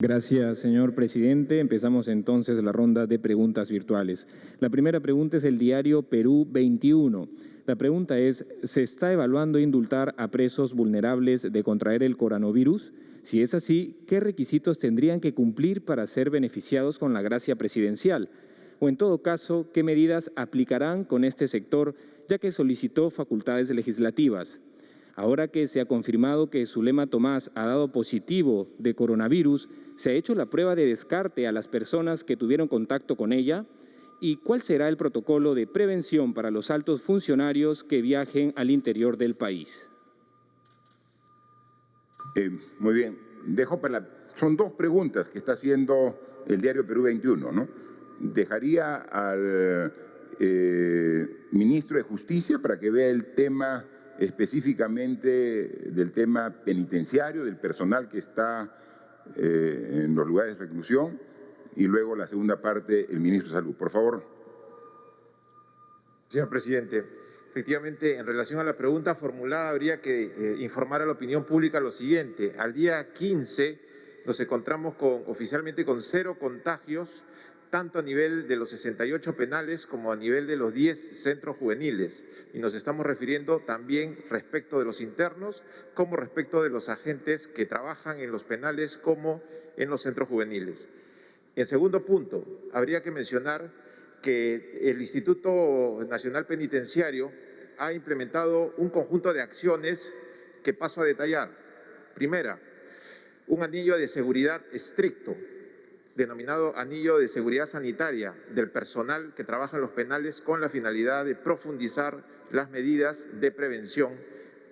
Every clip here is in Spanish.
Gracias, señor presidente. Empezamos entonces la ronda de preguntas virtuales. La primera pregunta es el diario Perú 21. La pregunta es, ¿se está evaluando indultar a presos vulnerables de contraer el coronavirus? Si es así, ¿qué requisitos tendrían que cumplir para ser beneficiados con la gracia presidencial? O en todo caso, ¿qué medidas aplicarán con este sector, ya que solicitó facultades legislativas? Ahora que se ha confirmado que Zulema Tomás ha dado positivo de coronavirus, ¿se ha hecho la prueba de descarte a las personas que tuvieron contacto con ella? ¿Y cuál será el protocolo de prevención para los altos funcionarios que viajen al interior del país? Muy bien. Son dos preguntas que está haciendo el diario Perú 21, ¿no? Dejaría al ministro de Justicia para que vea el tema específicamente del tema penitenciario, del personal que está en los lugares de reclusión, y luego la segunda parte, el ministro de Salud. Por favor. Señor presidente, efectivamente, en relación a la pregunta formulada, habría que informar a la opinión pública lo siguiente. Al día 15 nos encontramos oficialmente con 0 contagios, tanto a nivel de los 68 penales como a nivel de los 10 centros juveniles. Y nos estamos refiriendo también respecto de los internos, como respecto de los agentes que trabajan en los penales como en los centros juveniles. En segundo punto, habría que mencionar que el Instituto Nacional Penitenciario ha implementado un conjunto de acciones que paso a detallar. Primera, un anillo de seguridad estricto, denominado anillo de seguridad sanitaria del personal que trabaja en los penales con la finalidad de profundizar las medidas de prevención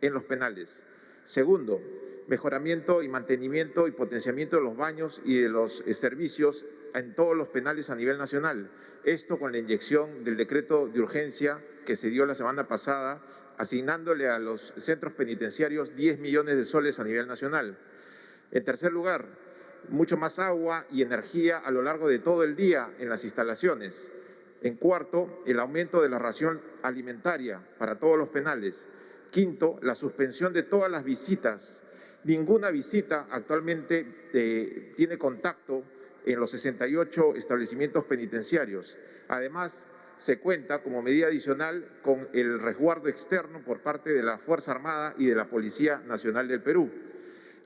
en los penales. Segundo, mejoramiento y mantenimiento y potenciamiento de los baños y de los servicios en todos los penales a nivel nacional. Esto con la inyección del decreto de urgencia que se dio la semana pasada, asignándole a los centros penitenciarios 10 millones de soles a nivel nacional. En tercer lugar, mucho más agua y energía a lo largo de todo el día en las instalaciones. En cuarto, el aumento de la ración alimentaria para todos los penales. Quinto, la suspensión de todas las visitas. Ninguna visita actualmente tiene contacto en los 68 establecimientos penitenciarios. Además, se cuenta como medida adicional con el resguardo externo por parte de la Fuerza Armada y de la Policía Nacional del Perú.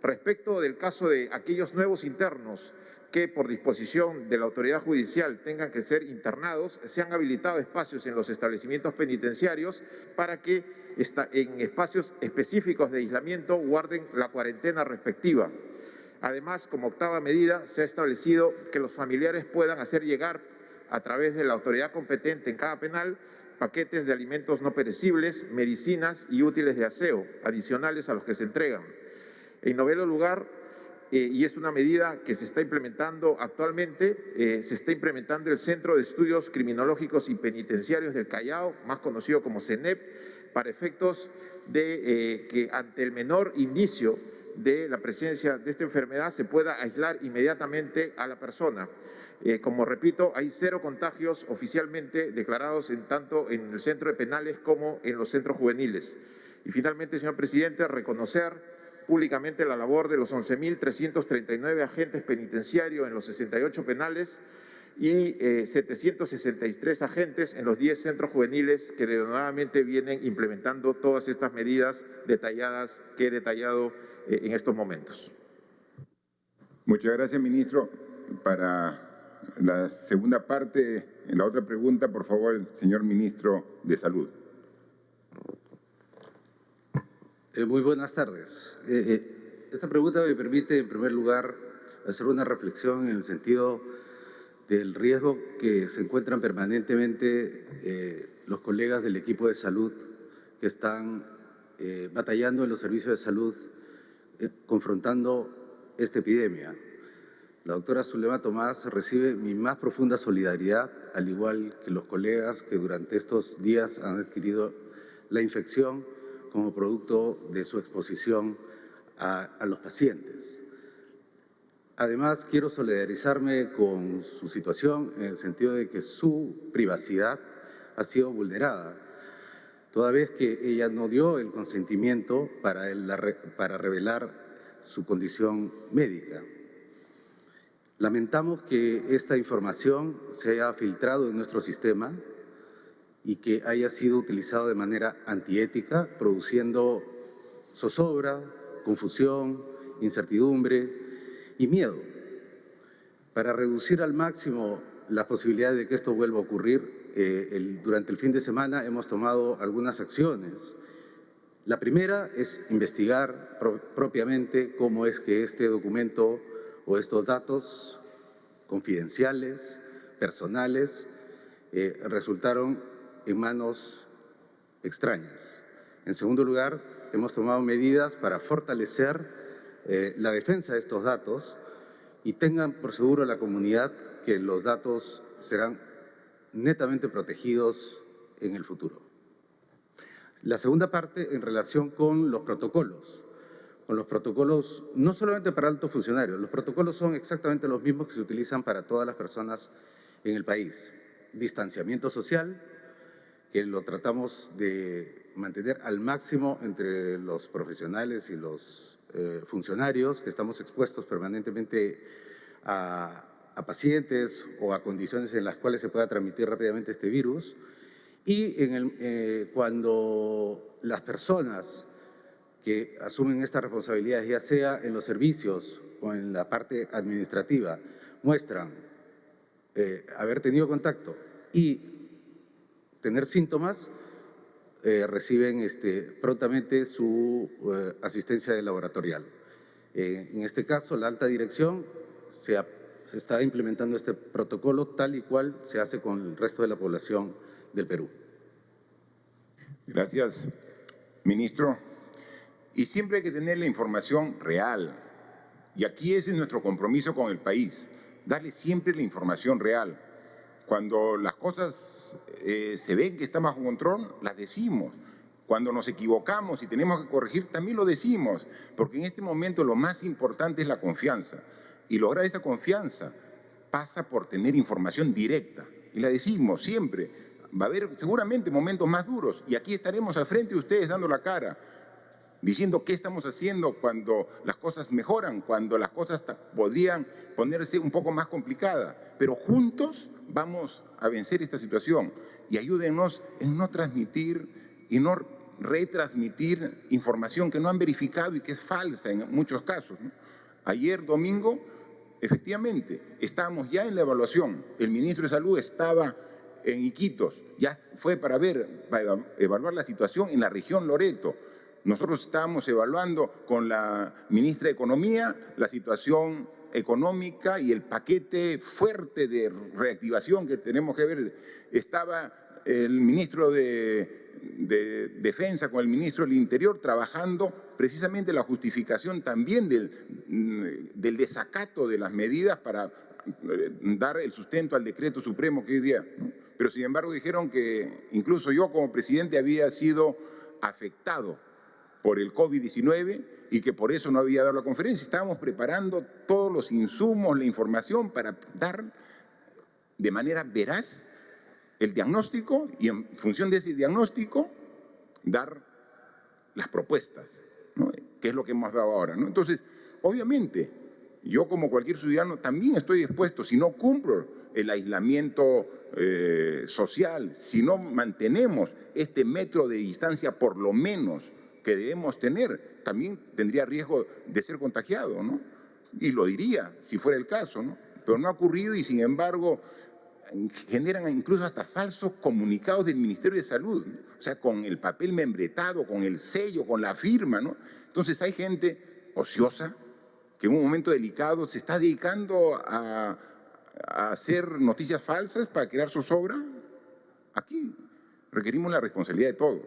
Respecto del caso de aquellos nuevos internos que por disposición de la autoridad judicial tengan que ser internados, se han habilitado espacios en los establecimientos penitenciarios para que en espacios específicos de aislamiento guarden la cuarentena respectiva. Además, como octava medida, se ha establecido que los familiares puedan hacer llegar a través de la autoridad competente en cada penal paquetes de alimentos no perecibles, medicinas y útiles de aseo, adicionales a los que se entregan. En noveno lugar, y es una medida que se está implementando actualmente, se está implementando el Centro de Estudios Criminológicos y Penitenciarios del Callao, más conocido como CENEP, para efectos de que ante el menor indicio de la presencia de esta enfermedad se pueda aislar inmediatamente a la persona. Como repito, hay 0 contagios oficialmente declarados tanto en el centro de penales como en los centros juveniles. Y finalmente, señor presidente, reconocer públicamente la labor de los 11.339 agentes penitenciarios en los 68 penales y 763 agentes en los 10 centros juveniles que denodadamente vienen implementando todas estas medidas detalladas que he detallado en estos momentos. Muchas gracias, ministro. Para la segunda parte, en la otra pregunta, por favor, el señor ministro de Salud. Muy buenas tardes. Esta pregunta me permite, en primer lugar, hacer una reflexión en el sentido del riesgo que se encuentran permanentemente los colegas del equipo de salud que están batallando en los servicios de salud, confrontando esta epidemia. La doctora Zulema Tomás recibe mi más profunda solidaridad, al igual que los colegas que durante estos días han adquirido la infección como producto de su exposición a los pacientes. Además, quiero solidarizarme con su situación en el sentido de que su privacidad ha sido vulnerada, toda vez que ella no dio el consentimiento para revelar su condición médica. Lamentamos que esta información se haya filtrado en nuestro sistema y que haya sido utilizado de manera antiética, produciendo zozobra, confusión, incertidumbre y miedo. Para reducir al máximo las posibilidades de que esto vuelva a ocurrir, durante el fin de semana hemos tomado algunas acciones. La primera es investigar propiamente cómo es que este documento o estos datos confidenciales, personales, resultaron en manos extrañas. En segundo lugar, hemos tomado medidas para fortalecer la defensa de estos datos y tengan por seguro la comunidad que los datos serán netamente protegidos en el futuro. La segunda parte en relación con los protocolos. Con los protocolos, no solamente para altos funcionarios, los protocolos son exactamente los mismos que se utilizan para todas las personas en el país. Distanciamiento social, que lo tratamos de mantener al máximo entre los profesionales y los funcionarios, que estamos expuestos permanentemente a pacientes o a condiciones en las cuales se pueda transmitir rápidamente este virus. Y cuando las personas que asumen estas responsabilidades, ya sea en los servicios o en la parte administrativa, muestran haber tenido contacto y tener síntomas, reciben prontamente su asistencia laboratorial. En este caso, la alta dirección se está implementando este protocolo tal y cual se hace con el resto de la población del Perú. Gracias, ministro. Y siempre hay que tener la información real. Y aquí ese es nuestro compromiso con el país, darle siempre la información real. Cuando las cosas se ven que están bajo control, las decimos. Cuando nos equivocamos y tenemos que corregir, también lo decimos. Porque en este momento lo más importante es la confianza. Y lograr esa confianza pasa por tener información directa. Y la decimos siempre. Va a haber seguramente momentos más duros. Y aquí estaremos al frente de ustedes dando la cara, diciendo qué estamos haciendo cuando las cosas mejoran, cuando las cosas podrían ponerse un poco más complicadas. Pero juntos vamos a vencer esta situación. Y ayúdenos en no transmitir y no retransmitir información que no han verificado y que es falsa en muchos casos, ¿no? Ayer, domingo, efectivamente, estábamos ya en la evaluación. El ministro de Salud estaba en Iquitos, ya fue para evaluar la situación en la región Loreto. Nosotros estábamos evaluando con la ministra de Economía la situación económica y el paquete fuerte de reactivación que tenemos que ver. Estaba el ministro de Defensa con el ministro del Interior trabajando precisamente la justificación también del desacato de las medidas para dar el sustento al decreto supremo que hoy día, ¿no? Pero sin embargo dijeron que incluso yo como presidente había sido afectado por el COVID-19 y que por eso no había dado la conferencia. Estábamos preparando todos los insumos, la información para dar de manera veraz el diagnóstico y en función de ese diagnóstico dar las propuestas, ¿no? Que es lo que hemos dado ahora, ¿no? Entonces, obviamente, yo como cualquier ciudadano también estoy expuesto, si no cumplo el aislamiento social, si no mantenemos este metro de distancia por lo menos que debemos tener, también tendría riesgo de ser contagiado, ¿no? Y lo diría si fuera el caso, ¿no? Pero no ha ocurrido y sin embargo generan incluso hasta falsos comunicados del Ministerio de Salud, ¿no? O sea, con el papel membretado, con el sello, con la firma, ¿no? Entonces hay gente ociosa que en un momento delicado se está dedicando a hacer noticias falsas para crear zozobra. Aquí requerimos la responsabilidad de todos.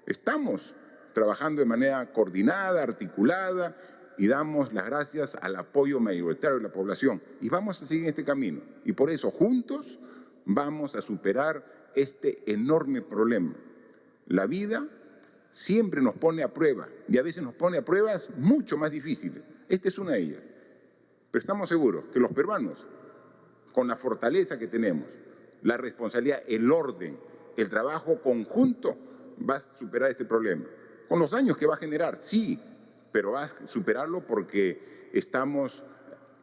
Estamos trabajando de manera coordinada, articulada, y damos las gracias al apoyo mayoritario de la población. Y vamos a seguir en este camino. Y por eso, juntos, vamos a superar este enorme problema. La vida siempre nos pone a prueba, y a veces nos pone a pruebas mucho más difíciles. Esta es una de ellas. Pero estamos seguros que los peruanos, con la fortaleza que tenemos, la responsabilidad, el orden, el trabajo conjunto, va a superar este problema. Con los daños que va a generar, sí, pero va a superarlo porque estamos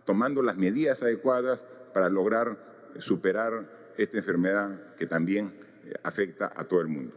tomando las medidas adecuadas para lograr superar esta enfermedad que también afecta a todo el mundo.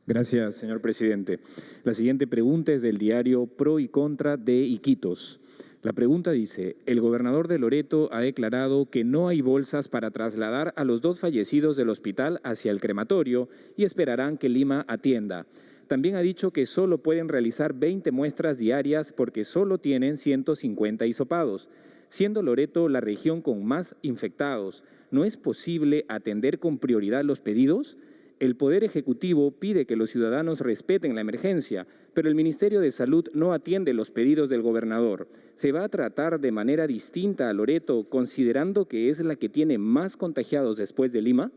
Gracias, señor presidente. La siguiente pregunta es del diario Pro y Contra de Iquitos. La pregunta dice, el gobernador de Loreto ha declarado que no hay bolsas para trasladar a los 2 fallecidos del hospital hacia el crematorio y esperarán que Lima atienda. También ha dicho que solo pueden realizar 20 muestras diarias porque solo tienen 150 hisopados. Siendo Loreto la región con más infectados, ¿no es posible atender con prioridad los pedidos? El Poder Ejecutivo pide que los ciudadanos respeten la emergencia, pero el Ministerio de Salud no atiende los pedidos del gobernador. ¿Se va a tratar de manera distinta a Loreto, considerando que es la que tiene más contagiados después de Lima?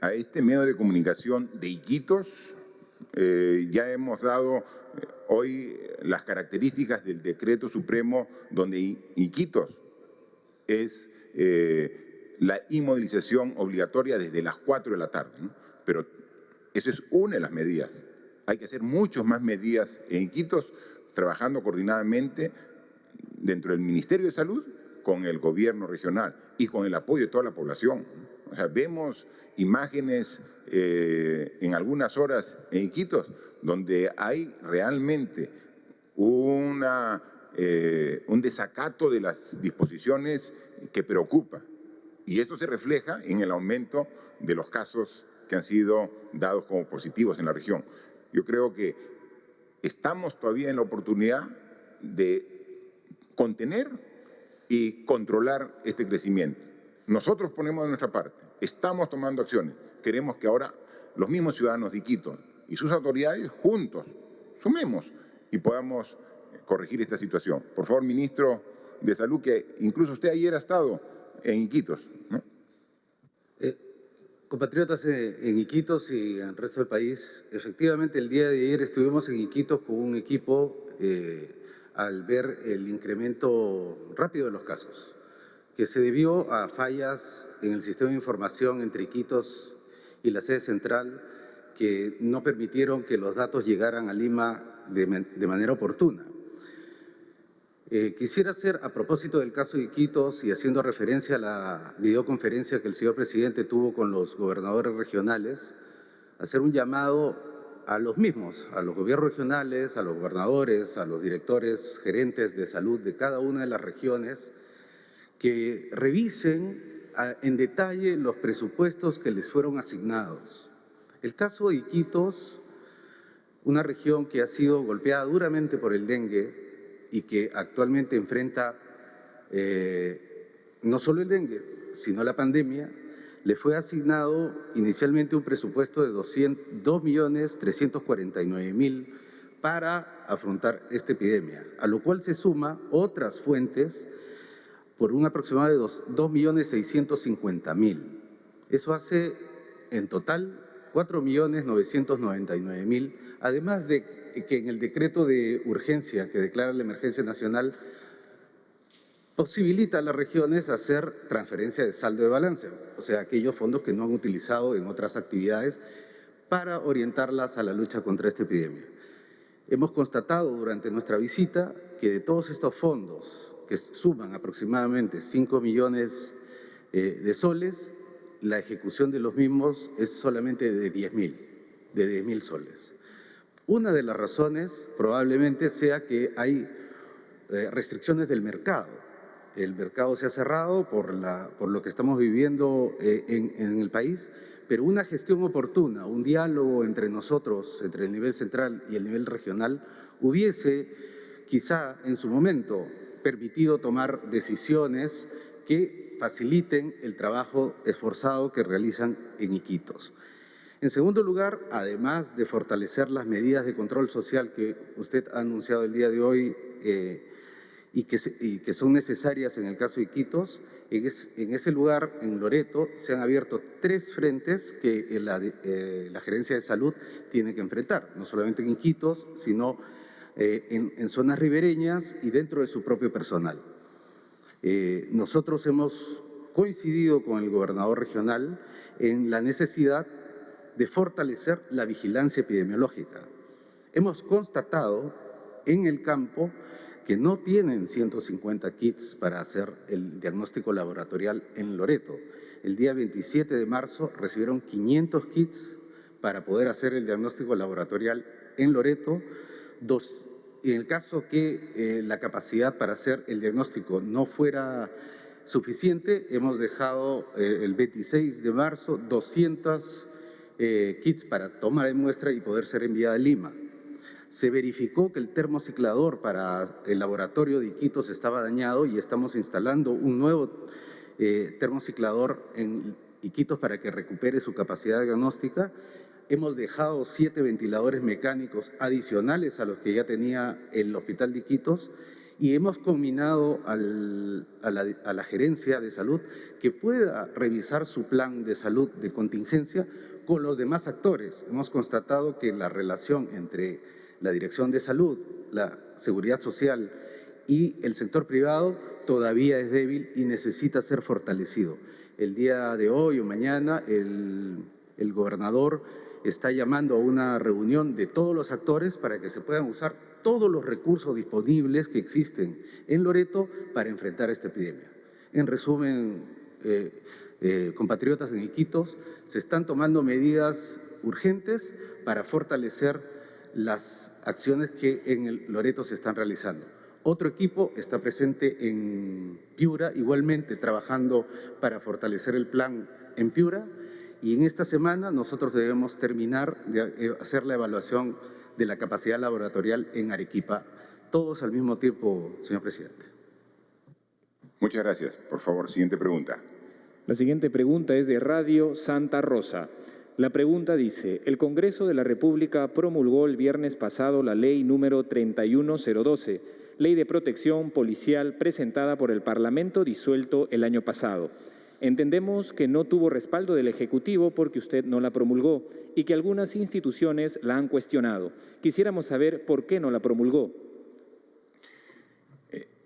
A este medio de comunicación de Iquitos ya hemos dado hoy las características del decreto supremo donde Iquitos es la inmovilización obligatoria desde las 4 de la tarde, ¿no? Pero eso es una de las medidas. Hay que hacer muchas más medidas en Iquitos, trabajando coordinadamente dentro del Ministerio de Salud con el gobierno regional y con el apoyo de toda la población. O sea, vemos imágenes en algunas horas en Iquitos donde hay realmente un desacato de las disposiciones que preocupa. Y esto se refleja en el aumento de los casos que han sido dados como positivos en la región. Yo creo que estamos todavía en la oportunidad de contener y controlar este crecimiento. Nosotros ponemos de nuestra parte, estamos tomando acciones. Queremos que ahora los mismos ciudadanos de Iquitos y sus autoridades juntos sumemos y podamos corregir esta situación. Por favor, ministro de Salud, que incluso usted ayer ha estado en Iquitos, ¿no? Compatriotas en Iquitos y en el resto del país, efectivamente el día de ayer estuvimos en Iquitos con un equipo al ver el incremento rápido de los casos, que se debió a fallas en el sistema de información entre Iquitos y la sede central que no permitieron que los datos llegaran a Lima de manera oportuna. Quisiera hacer, a propósito del caso de Iquitos y haciendo referencia a la videoconferencia que el señor presidente tuvo con los gobernadores regionales, hacer un llamado a los mismos, a los gobiernos regionales, a los gobernadores, a los directores, gerentes de salud de cada una de las regiones, que revisen en detalle los presupuestos que les fueron asignados. El caso de Iquitos, una región que ha sido golpeada duramente por el dengue, y que actualmente enfrenta no solo el dengue, sino la pandemia, le fue asignado inicialmente un presupuesto de 2.349.000 para afrontar esta epidemia, a lo cual se suma otras fuentes por un aproximado de 2.650.000. Eso hace en total 4.999.000, además de que en el decreto de urgencia que declara la emergencia nacional posibilita a las regiones hacer transferencia de saldo de balance, o sea, aquellos fondos que no han utilizado en otras actividades para orientarlas a la lucha contra esta epidemia. Hemos constatado durante nuestra visita que de todos estos fondos, que suman aproximadamente 5 millones de soles, la ejecución de los mismos es solamente de 10.000 soles. Una de las razones probablemente sea que hay restricciones del mercado. El mercado se ha cerrado por lo que estamos viviendo en el país, pero una gestión oportuna, un diálogo entre nosotros, entre el nivel central y el nivel regional, hubiese quizá en su momento permitido tomar decisiones que faciliten el trabajo esforzado que realizan en Iquitos. En segundo lugar, además de fortalecer las medidas de control social que usted ha anunciado el día de hoy y que son necesarias en el caso de Iquitos, en ese lugar, en Loreto, se han abierto 3 frentes que la Gerencia de Salud tiene que enfrentar, no solamente en Iquitos, sino en zonas ribereñas y dentro de su propio personal. Nosotros hemos coincidido con el gobernador regional en la necesidad de fortalecer la vigilancia epidemiológica. Hemos constatado en el campo que no tienen 150 kits para hacer el diagnóstico laboratorial en Loreto. El día 27 de marzo recibieron 500 kits para poder hacer el diagnóstico laboratorial en Loreto. En el caso que la capacidad para hacer el diagnóstico no fuera suficiente, hemos dejado el 26 de marzo 200 kits para tomar de muestra y poder ser enviada a Lima. Se verificó que el termociclador para el laboratorio de Iquitos estaba dañado y estamos instalando un nuevo termociclador en Iquitos para que recupere su capacidad diagnóstica. Hemos dejado 7 ventiladores mecánicos adicionales a los que ya tenía el Hospital de Iquitos y hemos combinado a la gerencia de salud que pueda revisar su plan de salud de contingencia con los demás actores. Hemos constatado que la relación entre la Dirección de Salud, la Seguridad Social y el sector privado todavía es débil y necesita ser fortalecido. El día de hoy o mañana el gobernador está llamando a una reunión de todos los actores para que se puedan usar todos los recursos disponibles que existen en Loreto para enfrentar esta epidemia. En resumen, compatriotas en Iquitos, se están tomando medidas urgentes para fortalecer las acciones que en el Loreto se están realizando. Otro equipo está presente en Piura, igualmente trabajando para fortalecer el plan en Piura, y en esta semana nosotros debemos terminar de hacer la evaluación de la capacidad laboratorial en Arequipa, todos al mismo tiempo, señor presidente. Muchas gracias. Por favor, siguiente pregunta. La siguiente pregunta es de Radio Santa Rosa. La pregunta dice, el Congreso de la República promulgó el viernes pasado la ley número 31012, Ley de Protección Policial presentada por el Parlamento disuelto el año pasado. Entendemos que no tuvo respaldo del Ejecutivo porque usted no la promulgó y que algunas instituciones la han cuestionado. Quisiéramos saber por qué no la promulgó.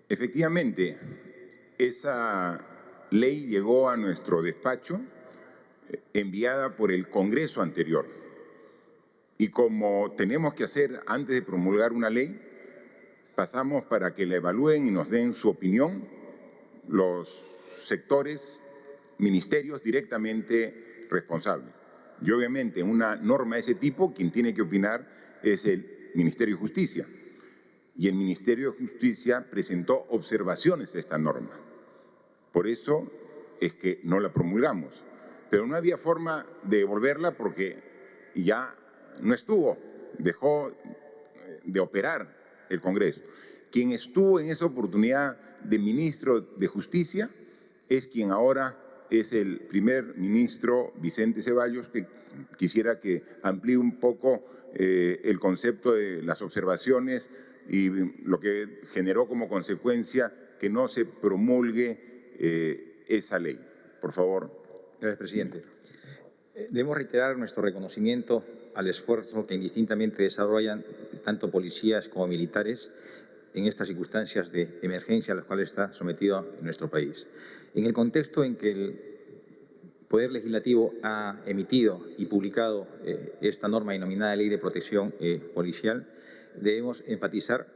Efectivamente, esa ley llegó a nuestro despacho enviada por el Congreso anterior. Y como tenemos que hacer antes de promulgar una ley, pasamos para que la evalúen y nos den su opinión los sectores, ministerios directamente responsables. Y obviamente en una norma de ese tipo, quien tiene que opinar es el Ministerio de Justicia. Y el Ministerio de Justicia presentó observaciones a esta norma. Por eso es que no la promulgamos. Pero no había forma de devolverla porque ya no estuvo, dejó de operar el Congreso. Quien estuvo en esa oportunidad de ministro de Justicia es quien ahora es el primer ministro Vicente Ceballos, que quisiera que amplíe un poco el concepto de las observaciones y lo que generó como consecuencia que no se promulgue esa ley. Por favor. Gracias, presidente. Debemos reiterar nuestro reconocimiento al esfuerzo que indistintamente desarrollan tanto policías como militares en estas circunstancias de emergencia a las cuales está sometido nuestro país. En el contexto en que el Poder Legislativo ha emitido y publicado esta norma denominada Ley de Protección Policial, debemos enfatizar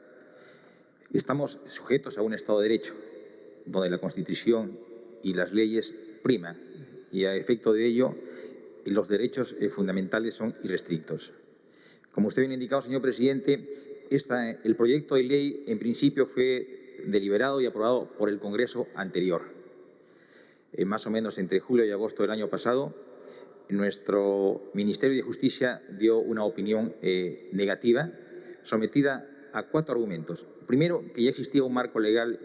que estamos sujetos a un Estado de Derecho, donde la Constitución y las leyes priman, y a efecto de ello los derechos fundamentales son irrestrictos. Como usted bien ha indicado, señor presidente, el proyecto de ley en principio fue deliberado y aprobado por el Congreso anterior. Más o menos entre julio y agosto del año pasado, nuestro Ministerio de Justicia dio una opinión negativa sometida a 4 argumentos. Primero, que ya existía un marco legal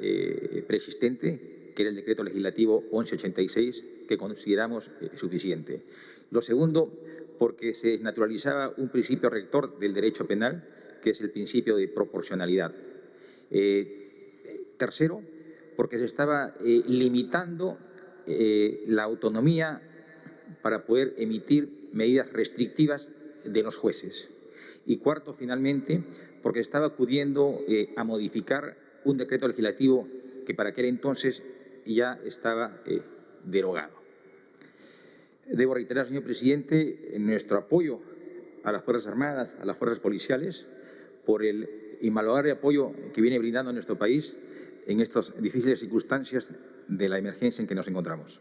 preexistente, que era el Decreto Legislativo 1186, que consideramos suficiente. Lo segundo, porque se naturalizaba un principio rector del derecho penal, que es el principio de proporcionalidad. Tercero, porque se estaba limitando la autonomía para poder emitir medidas restrictivas de los jueces. Y cuarto, finalmente, porque estaba acudiendo a modificar un decreto legislativo que para aquel entonces ya estaba derogado. Debo reiterar, señor presidente, nuestro apoyo a las Fuerzas Armadas, a las fuerzas policiales, por el invalorable apoyo que viene brindando nuestro país en estas difíciles circunstancias de la emergencia en que nos encontramos.